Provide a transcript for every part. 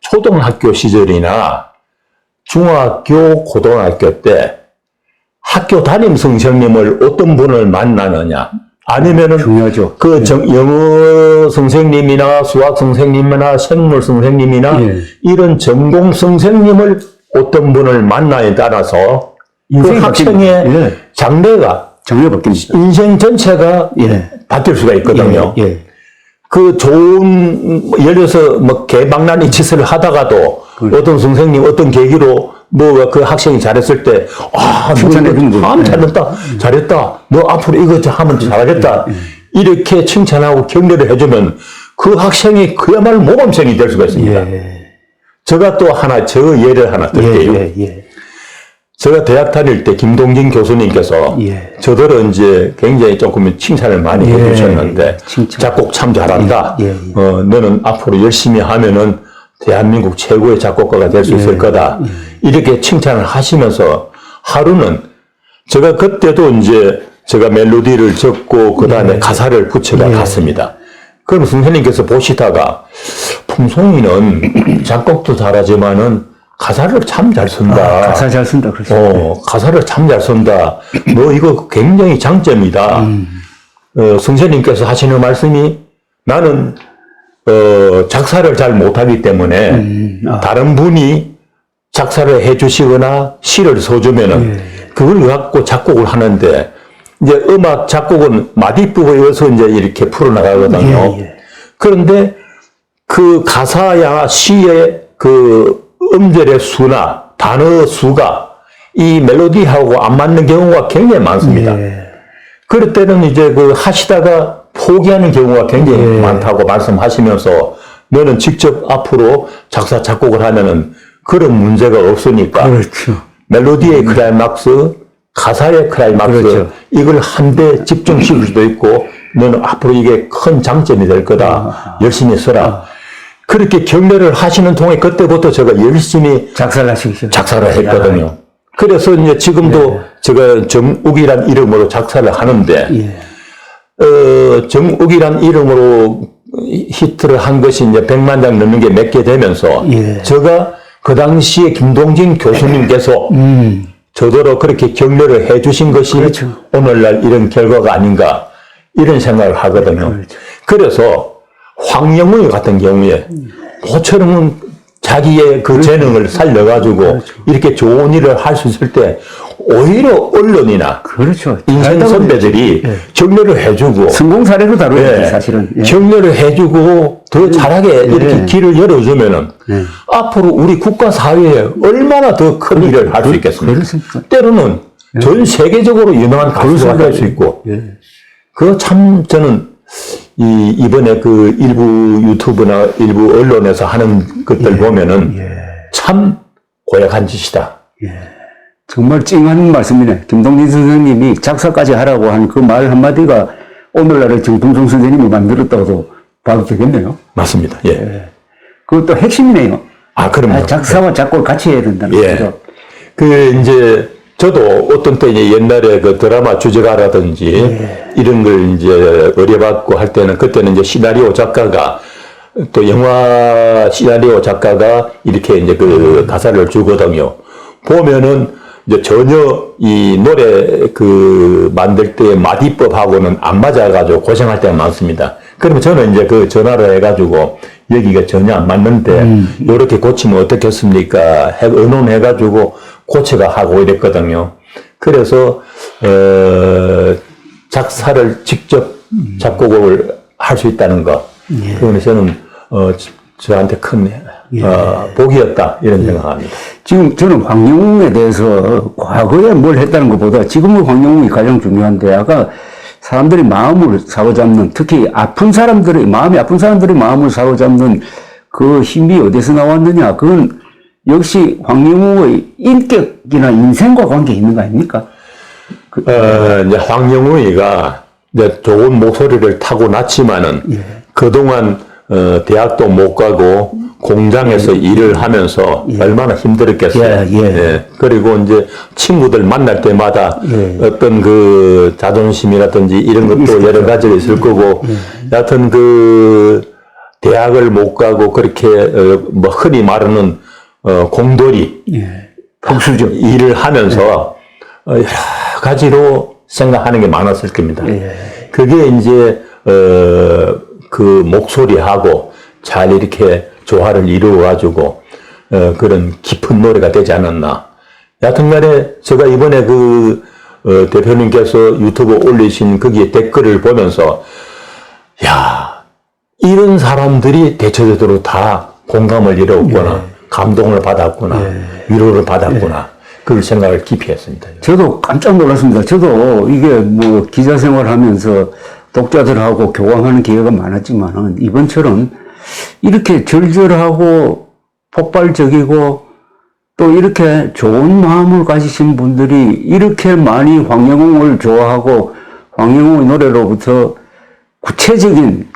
초등학교 시절이나 중학교, 고등학교 때 학교 담임 선생님을 어떤 분을 만나느냐, 아니면은 중요하죠. 영어 선생님이나 수학 선생님이나 생물 선생님이나 이런 전공 선생님을 어떤 분을 만나에 따라서 그 학생의 장래가 인생 전체가 바뀔 수가 있거든요. 그 좋은, 예를 들어서 뭐 개망나니 짓을 하다가도 어떤 선생님 어떤 계기로 뭐 그 학생이 잘했을 때, 참 잘했다, 잘했다, 너 앞으로 이거 하면 잘하겠다, 이렇게 칭찬하고 격려를 해주면 그 학생이 그야말로 모범생이 될 수가 있습니다. 제가 또 저 예를 하나 들게요. 제가 대학 다닐 때 김동진 교수님께서 저더러 이제 굉장히 조금 칭찬을 많이 해주셨는데, 작곡 참 잘한다. 너는 앞으로 열심히 하면은 대한민국 최고의 작곡가가 될 수 있을 거다. 이렇게 칭찬을 하시면서 하루는 제가 그때도 이제 제가 멜로디를 적고 그 다음에 가사를 붙여가 갔습니다. 그럼 선생님께서 보시다가 풍송이는 작곡도 잘하지만은 가사를 참 잘 쓴다. 가사 잘 쓴다. 그렇죠. 가사를 참 잘 쓴다. 너 이거 굉장히 장점이다. 선생님께서 하시는 말씀이 나는 작사를 잘 못하기 때문에 다른 분이 작사를 해주시거나 시를 써주면은 그걸 갖고 작곡을 하는데, 이제 음악 작곡은 마디법에 의해서 이제 이렇게 풀어나가거든요. 그런데 그 가사야 시의 그 음절의 수나 단어 수가 이 멜로디하고 안 맞는 경우가 굉장히 많습니다. 그럴 때는 이제 그 하시다가 포기하는 경우가 굉장히 많다고 말씀하시면서, 너는 직접 앞으로 작사, 작곡을 하면은 그런 문제가 없으니까. 멜로디의 클라이막스, 가사의 클라이막스, 이걸 한데 집중시킬 수도 있고, 너는 앞으로 이게 큰 장점이 될 거다. 열심히 써라. 그렇게 격려를 하시는 통에 그때부터 제가 열심히 작사를 했거든요. 그래서 이제 지금도 제가 정욱이란 이름으로 작사를 하는데, 정욱이란 이름으로 히트를 한 것이 이제 100만 장 넘는 게 몇 개 되면서, 제가 그 당시에 김동진 교수님께서 저더러 그렇게 격려를 해 주신 것이 오늘날 이런 결과가 아닌가, 이런 생각을 하거든요. 그래서 황영의 같은 경우에 모처럼은 자기의 그 재능을 살려가지고 이렇게 좋은 일을 할 수 있을 때 오히려 언론이나 인생 선배들이 격려를 해주고, 성공 사례로 다루어야죠, 사실은. 격려를 해주고 더 잘하게 이렇게 길을 열어주면은 앞으로 우리 국가 사회에 얼마나 더 큰 일을 할 수 있겠습니까? 때로는 전 세계적으로 유명한 가수가 될 수 있고, 그거 참 저는 이번에 그 일부 유튜브나 일부 언론에서 하는 것들 보면은 참 고약한 짓이다. 정말 찡한 말씀이네. 김동진 선생님이 작사까지 하라고 한 그 말 한마디가 오늘날의 정동성 선생님이 만들었다고 봐도 되겠네요. 맞습니다. 그것도 핵심이네요. 그럼요. 작사와 작곡을 같이 해야 된다는 거죠. 이제 저도 어떤 때 이제 옛날에 그 드라마 주제가라든지 이런 걸 이제 의뢰받고 할 때는, 그때는 이제 시나리오 작가가, 또 영화 시나리오 작가가 이렇게 이제 그 가사를 주거든요. 보면은 이제 전혀 이 노래 그 만들 때 마디법하고는 안 맞아가지고 고생할 때가 많습니다. 그러면 저는 이제 그 전화를 해가지고 여기가 전혀 안 맞는데 요렇게 고치면 어떻겠습니까? 의논해가지고 고쳐가 하고 이랬거든요. 그래서 작사를 직접 작곡을 할 수 있다는 거, 그거는 저는 저한테 큰 복이었다, 이런 생각합니다. 지금 저는 황영웅에 대해서 과거에 뭘 했다는 것보다 지금의 황영웅이 가장 중요한데, 아까 사람들이 마음을 사로잡는, 특히 마음이 아픈 사람들의 마음을 사로잡는 그 힘이 어디서 나왔느냐, 그건 역시 황영웅의 인격이나 인생과 관계 있는 거 아닙니까? 이제 황영웅이가 이제 좋은 목소리를 타고났지만은 그동안 대학도 못 가고 공장에서 일을 하면서 얼마나 힘들었겠어요. 그리고 이제 친구들 만날 때마다 어떤 그 자존심이라든지 이런 것도 여러 가지가 있을 거고, 여하튼 그 대학을 못 가고 그렇게 뭐 흔히 말하는 공돌이 흑수저 일을 하면서 여러 가지로 생각하는 게 많았을 겁니다. 그게 이제 그 목소리하고 잘 이렇게 조화를 이루어 가지고 그런 깊은 노래가 되지 않았나. 여하튼간에 제가 이번에 대표님께서 유튜브 올리신 거기에 댓글을 보면서 야, 이런 사람들이 대체적으로 다 공감을 이루었구나, 감동을 받았구나, 위로를 받았구나, 그걸 생각을 깊이 했습니다. 저도 깜짝 놀랐습니다. 저도 이게 뭐 기자 생활하면서 독자들하고 교감하는 기회가 많았지만은 이번처럼 이렇게 절절하고 폭발적이고 또 이렇게 좋은 마음을 가지신 분들이 이렇게 많이 황영웅을 좋아하고 황영웅의 노래로부터 구체적인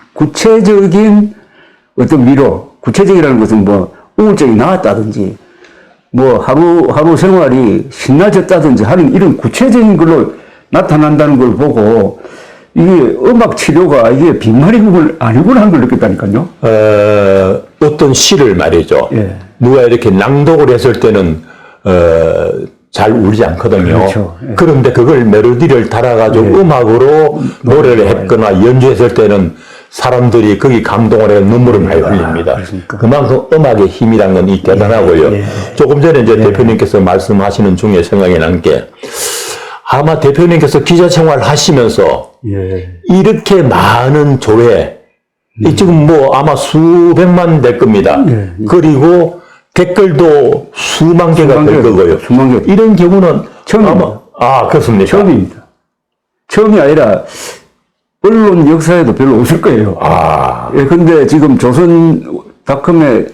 어떤 위로, 구체적이라는 것은 뭐 우울증이 나았다든지 뭐 하루 생활이 신나졌다든지 하는 이런 구체적인 걸로 나타난다는 걸 보고 이게 음악 치료가 이게 빈말이 아니구나 하는 걸 느꼈다니까요. 어떤 시를 말이죠. 누가 이렇게 낭독을 했을 때는 잘 울지 않거든요. 그렇죠. 그런데 그걸 멜로디를 달아가지고 음악으로 노래를 했거나 연주했을 때는 사람들이 거기 감동을 해서 눈물을 많이 흘립니다. 그만큼 음악의 힘이라는 건 대단하고요. 조금 전에 이제 대표님께서 말씀하시는 중에 생각이 난 게 아마 대표님께서 기자 생활 하시면서 이렇게 많은 조회, 지금 뭐 아마 수백만 될 겁니다. 그리고 댓글도 수만 개가 될 거고요. 수만 개. 이런 경우는 처음입니다. 그렇습니까? 처음입니다. 처음이 아니라 언론 역사에도 별로 없을 거예요. 근데 지금 조선닷컴에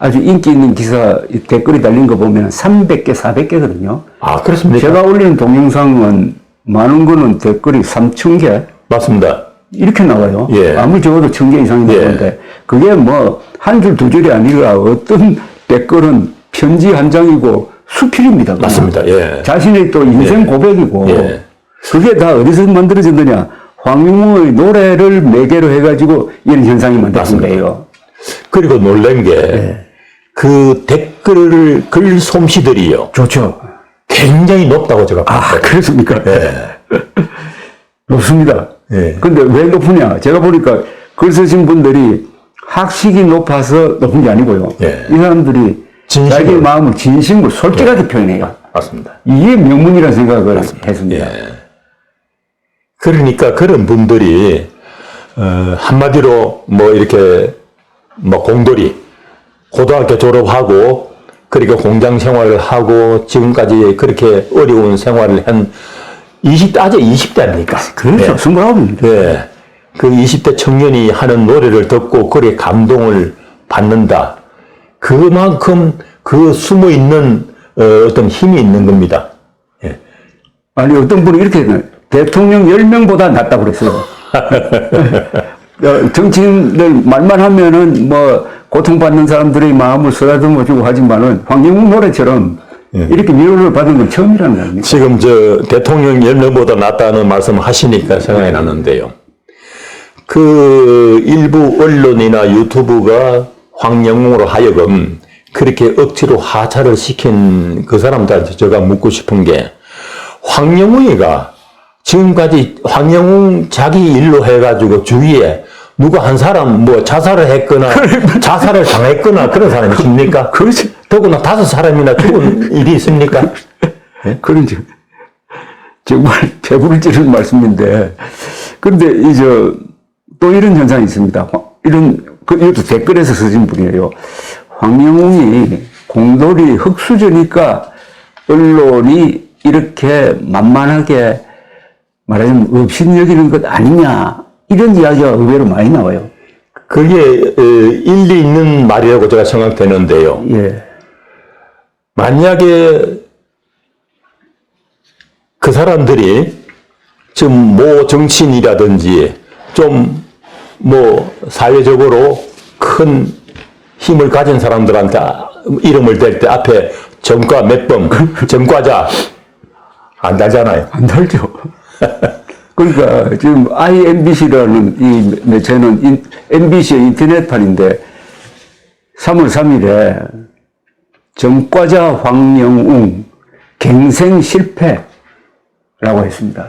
아주 인기 있는 기사 댓글이 달린 거 보면 300개, 400개거든요. 그렇습니까? 제가 올리는 동영상은 많은 거는 댓글이 3,000개. 맞습니다. 이렇게 나와요. 아무리 적어도 1,000개 이상이 나오는데 그게 뭐 한 줄, 두 줄이 아니라 어떤 댓글은 편지 한 장이고 수필입니다. 그냥. 맞습니다. 자신의 또 인생 고백이고 그게 다 어디서 만들어졌느냐. 황영웅의 노래를 매개로 해가지고 이런 현상이 만들어진 거예요. 그리고 놀란 게 그 댓글 글 솜씨들이요. 좋죠. 굉장히 높다고 제가 봤어요. 그렇습니까? 높습니다. 근데 왜 높으냐? 제가 보니까 글 쓰신 분들이 학식이 높아서 높은 게 아니고요. 이 사람들이 자기 마음을 진심으로 솔직하게 표현해요. 맞습니다. 이게 명문이라는 생각을 했습니다. 그러니까 그런 분들이 한마디로 뭐 이렇게 뭐 공돌이 고등학교 졸업하고 그리고 공장 생활을 하고 지금까지 그렇게 어려운 생활을 한 20대 아직 20대 아닙니까? 그렇죠. 29입니다. 그 20대 청년이 하는 노래를 듣고 그렇게 감동을 받는다. 그만큼 그 숨어 있는 어떤 힘이 있는 겁니다. 아니 어떤 분이 이렇게 대통령 10명보다 낫다고 그랬어요. 정치인들 말만 하면은 뭐 고통받는 사람들의 마음을 쓰다듬어주고 하지만은 황영웅 노래처럼 이렇게 위로를 받은 건 처음이라는 거 아닙니까? 지금 대통령 10명보다 낫다는 말씀을 하시니까 생각이 났는데요. 그 일부 언론이나 유튜브가 황영웅으로 하여금 그렇게 억지로 하차를 시킨 그 사람들한테 제가 묻고 싶은 게 황영웅이가 지금까지 황영웅 자기 일로 해가지고 주위에 누가 한 사람 뭐 자살을 했거나 자살을 당했거나 그런 사람이 있습니까? 그렇지. 더구나 5사람이나 죽은 일이 있습니까? 그런지 정말 배부를 찌르는 말씀인데 그런데 또 이런 현상이 있습니다. 이것도 댓글에서 쓰신 분이에요. 황영웅이 공돌이 흑수저니까 언론이 이렇게 만만하게 말하자면 업신여기는 것 아니냐 이런 이야기가 의외로 많이 나와요. 그게 일리 있는 말이라고 제가 생각되는데요. 만약에 그 사람들이 지금 모 정치인이라든지 좀 뭐 사회적으로 큰 힘을 가진 사람들한테 이름을 댈 때 앞에 전과 몇 번, 전과자 안 달잖아요. 안 달죠. 그러니까 지금 IMBC라는 이 매체는 MBC의 인터넷판인데 3월 3일에 정과자 황영웅 갱생 실패라고 했습니다.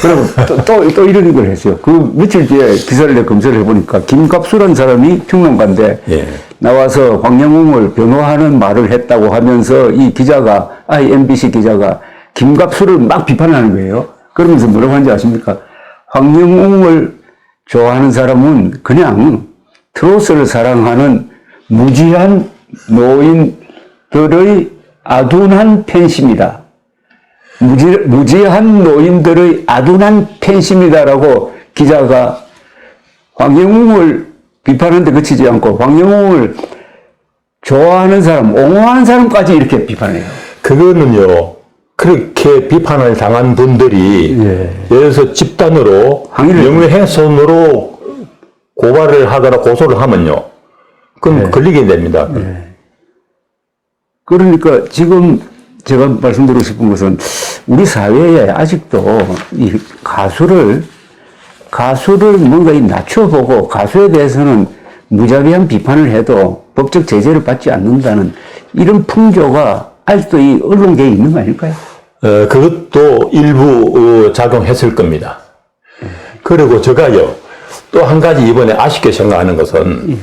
그리고 또 이런 걸 했어요. 그 며칠 뒤에 기사를 내가 검색을 해보니까 김갑수라는 사람이 평론가인데 예. 나와서 황영웅을 변호하는 말을 했다고 하면서 이 기자가 IMBC 기자가 김갑수를 막 비판하는 거예요. 그러면서 뭐라고 하는지 아십니까? 황영웅을 좋아하는 사람은 그냥 트로트를 사랑하는 무지한 노인들의 아둔한 팬심이다. 무지한 노인들의 아둔한 팬심이다라고 기자가 황영웅을 비판하는데 그치지 않고 황영웅을 좋아하는 사람, 옹호하는 사람까지 이렇게 비판해요. 그거는요, 그렇게 비판을 당한 분들이, 예. 예를 들어서 집단으로, 명예훼손으로 고발을 하거나 고소를 하면요, 그럼 예. 걸리게 됩니다. 예. 그러니까 지금 제가 말씀드리고 싶은 것은 우리 사회에 아직도 이 가수를 뭔가 낮춰보고 가수에 대해서는 무자비한 비판을 해도 법적 제재를 받지 않는다는 이런 풍조가 아직도 이 언론계에 있는 거 아닐까요? 그것도 일부 작용했을 겁니다. 그리고 제가요, 또 한 가지 이번에 아쉽게 생각하는 것은,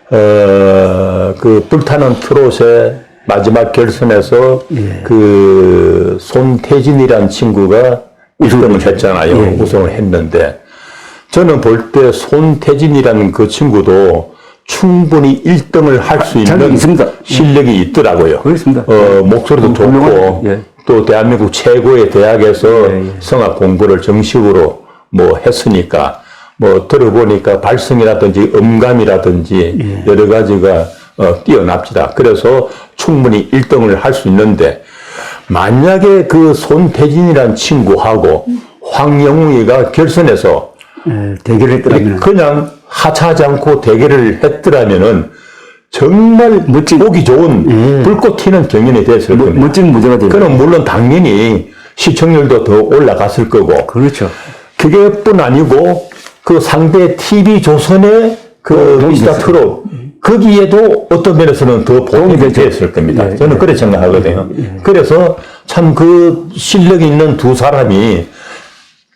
그 불타는 트롯의 마지막 결선에서 그 손태진이라는 친구가 우승을 했잖아요. 우승을 했는데, 저는 볼 때 손태진이라는 그 친구도 충분히 1등을 할 수 있는 실력이 있더라고요. 그렇습니다. 목소리도 좋고, 예. 또 대한민국 최고의 대학에서 성악 공부를 정식으로 뭐 했으니까, 뭐 들어보니까 발성이라든지 음감이라든지 여러 가지가 뛰어납니다. 그래서 충분히 1등을 할 수 있는데, 만약에 그 손태진이라는 친구하고 황영웅이가 결선에서 대결했더라면 그냥 하차하지 않고 대결을 했더라면은 정말 보기 좋은 불꽃 튀는 경연이 됐을 겁니다. 멋진 무대가 되죠. 그럼 물론 당연히 시청률도 더 올라갔을 거고. 그렇죠. 그게뿐 아니고 그 상대 TV 조선의 그 미스터 트롯 거기에도 어떤 면에서는 더 보탬이 됐을 겁니다. 저는 그렇게 생각하거든요. 그래서 참 그 실력 있는 두 사람이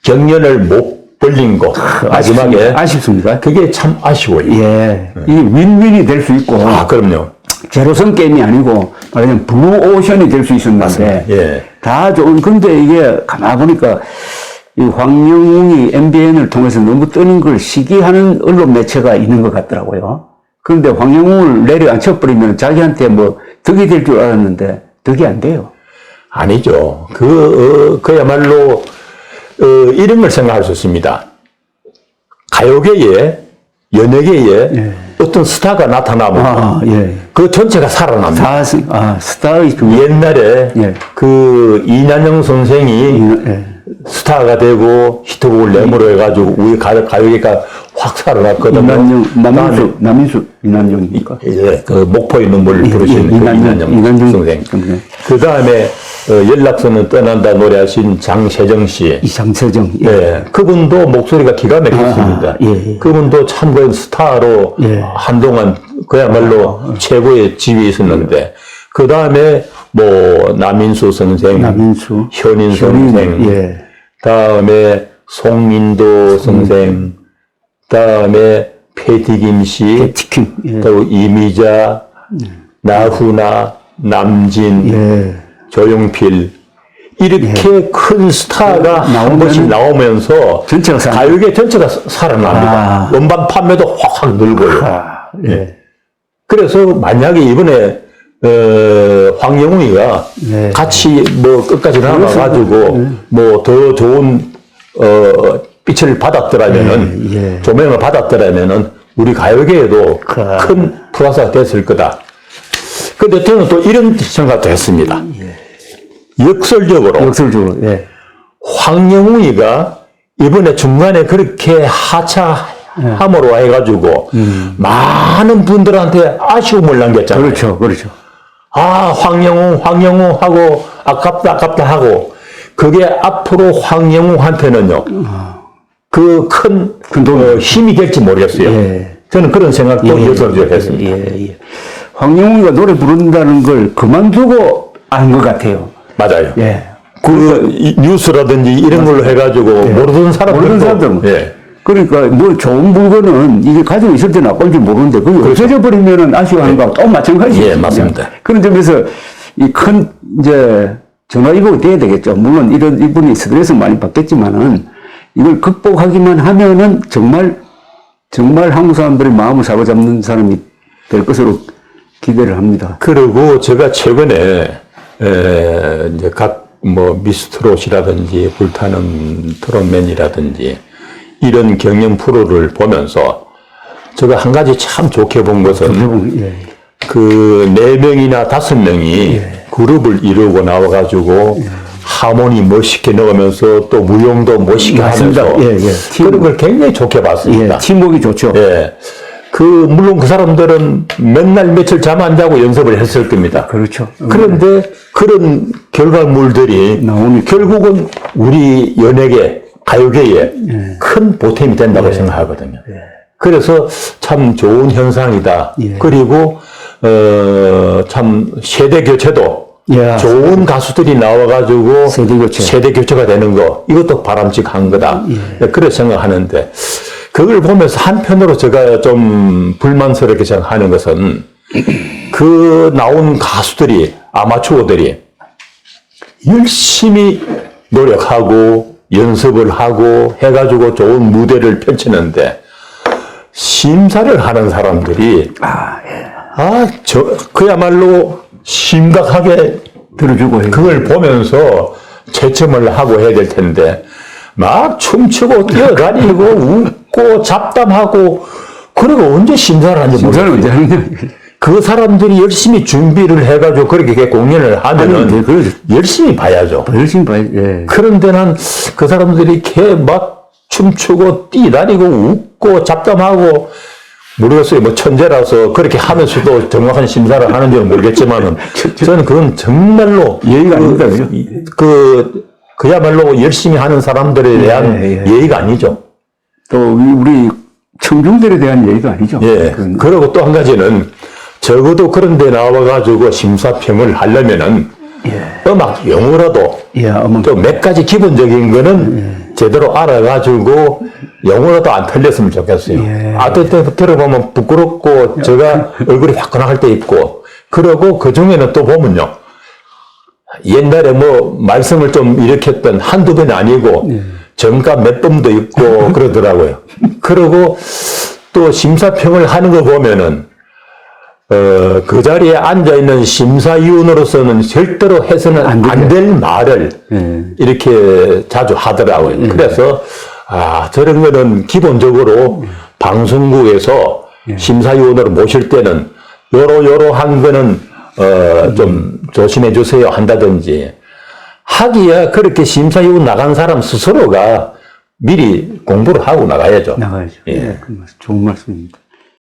경연을 못 벌린 거 마지막에 아쉽습니다. 그게 참 아쉬워요. 예, 이 윈윈이 될 수 있고. 그럼요. 제로섬 게임이 아니고 말하자면 블루오션이 될 수 있었는데 예. 다 좋은. 근데 이게 가만 보니까 이 황영웅이 MBN을 통해서 너무 뜨는 걸 시기하는 언론 매체가 있는 것 같더라고요. 그런데 황영웅을 내려앉혀버리면 자기한테 뭐 덕이 될 줄 알았는데 덕이 안 돼요. 아니죠. 그야말로 이런 걸 생각할 수 있습니다. 가요계에, 연예계에 어떤 스타가 나타나면 그 전체가 살아납니다. 스타의 옛날에 그 이난영 선생이 스타가 되고 히트곡을 내므로 해가지고 우리 가요계가 확 살아났거든요. 이난영입니까? 그 목포의 눈물을 부르신 이난영 선생. 그 다음에 연락선은 떠난다 노래하신 장세정 씨. 장세정. 예. 그분도 목소리가 기가 막혔습니다. 그분도 참 그 스타로 한동안 그야말로 최고의 지위에 있었는데, 그 다음에 뭐 남인수 선생, 현인 선생, 다음에 송민도 선생, 다음에 패티김 씨, 또 이미자, 나훈아, 남진, 조용필, 이렇게 큰 스타가 한 번씩 나오면서 가요계 전체가 살아납니다. 음반 판매도 확 늘고요. 그래서 만약에 이번에 황영웅이가 같이 뭐 끝까지 나가가지고 뭐 더 좋은 빛을 받았더라면은 조명을 받았더라면은 우리 가요계에도 큰 플러스가 됐을 거다. 근데 저는 또 이런 생각도 했습니다. 역설적으로 황영웅이가 이번에 중간에 그렇게 하차함으로 해가지고 많은 분들한테 아쉬움을 남겼잖아요. 그렇죠. 황영웅 하고 아깝다 하고, 그게 앞으로 황영우한테는요, 그 큰 힘이 될지 모르겠어요. 예. 저는 그런 생각도 여설을 했습니다. 예. 황영웅이가 노래 부른다는 걸 그만두고 안 것 같아요. 맞아요. 예. 이 뉴스라든지 이런 걸로 해가지고 모르는 사람들도 예. 그러니까 뭐 좋은 물건은 이게 가지고 있을 때는 나쁜지 모르는데 그게 없어져 버리면은 아쉬워하는 거하고 또 마찬가지예요. 예, 맞습니다. 그런 점에서 이 큰 이제 전화위복이 돼야 되겠죠. 물론 이분이 스트레스 많이 받겠지만은 이걸 극복하기만 하면은 정말 한국 사람들의 마음을 사로잡는 사람이 될 것으로 기대를 합니다. 그리고 제가 최근에 이제 각 뭐 미스트롯이라든지 불타는 트롯맨이라든지 이런 경연 프로를 보면서 제가 한 가지 참 좋게 본 것은 예. 그 4명이나 5명이 그룹을 이루고 나와가지고 하모니 멋있게 넣으면서 또 무용도 멋있게 맞습니다. 하면서 예. 그런 걸 굉장히 좋게 봤습니다. 예. 팀워크가 좋죠. 예. 물론 그 사람들은 맨날 며칠 잠 안 자고 연습을 했을 겁니다. 그렇죠. 그런데 그런 결과물들이 결국은 우리 연예계, 가요계에 큰 보탬이 된다고 생각하거든요. 그래서 참 좋은 현상이다. 그리고, 참 세대 교체도 좋은 가수들이 나와가지고 세대 교체가 되는 거, 이것도 바람직한 거다. 그렇게 생각하는데, 그걸 보면서 한편으로 제가 좀 불만스럽게 생각하는 것은 그 나온 가수들이, 아마추어들이 열심히 노력하고 연습을 하고 해가지고 좋은 무대를 펼치는데 심사를 하는 사람들이 그야말로 심각하게 들어주고 그걸 보면서 채점을 하고 해야 될 텐데 막 춤추고 뛰어다니고 웃고 잡담하고 그리고 언제 심사를 하는지 모르겠어요. 그 사람들이 열심히 준비를 해가지고 그렇게 공연을 하면은 열심히 봐야죠. 열심히 봐야죠. 예. 그런데 난 그 사람들이 이렇게 막 춤추고 뛰다니고 웃고 잡담하고 모르겠어요. 뭐 천재라서 그렇게 하면서도 정확한 심사를 하는지는 모르겠지만은 저는 그건 정말로 예의가 아닙니다. 그야말로 열심히 하는 사람들에 대한 예의가 아니죠. 또 우리 청중들에 대한 예의도 아니죠. 예. 그리고 또 한 가지는 적어도 그런 데 나와가지고 심사평을 하려면은 음악 영어라도 또 몇 가지 기본적인 거는 제대로 알아가지고 영어라도 안 틀렸으면 좋겠어요. 어떨 때 들어보면 부끄럽고 제가 얼굴이 화끈할 때 있고 그러고 그 중에는 또 보면요. 옛날에 뭐 말썽을 좀 일으켰던 한두 번이 아니고 정가 몇 번도 있고 그러더라고요. 그리고 또 심사평을 하는 거 보면은 그 자리에 앉아있는 심사위원으로서는 절대로 해서는 안 될 말을 이렇게 자주 하더라고요. 그래서, 저런 거는 기본적으로 방송국에서 심사위원으로 모실 때는 요러한 거는, 좀 조심해 주세요 한다든지 하기야 그렇게 심사위원 나간 사람 스스로가 미리 공부를 하고 나가야죠. 나가야죠. 예. 좋은 말씀입니다.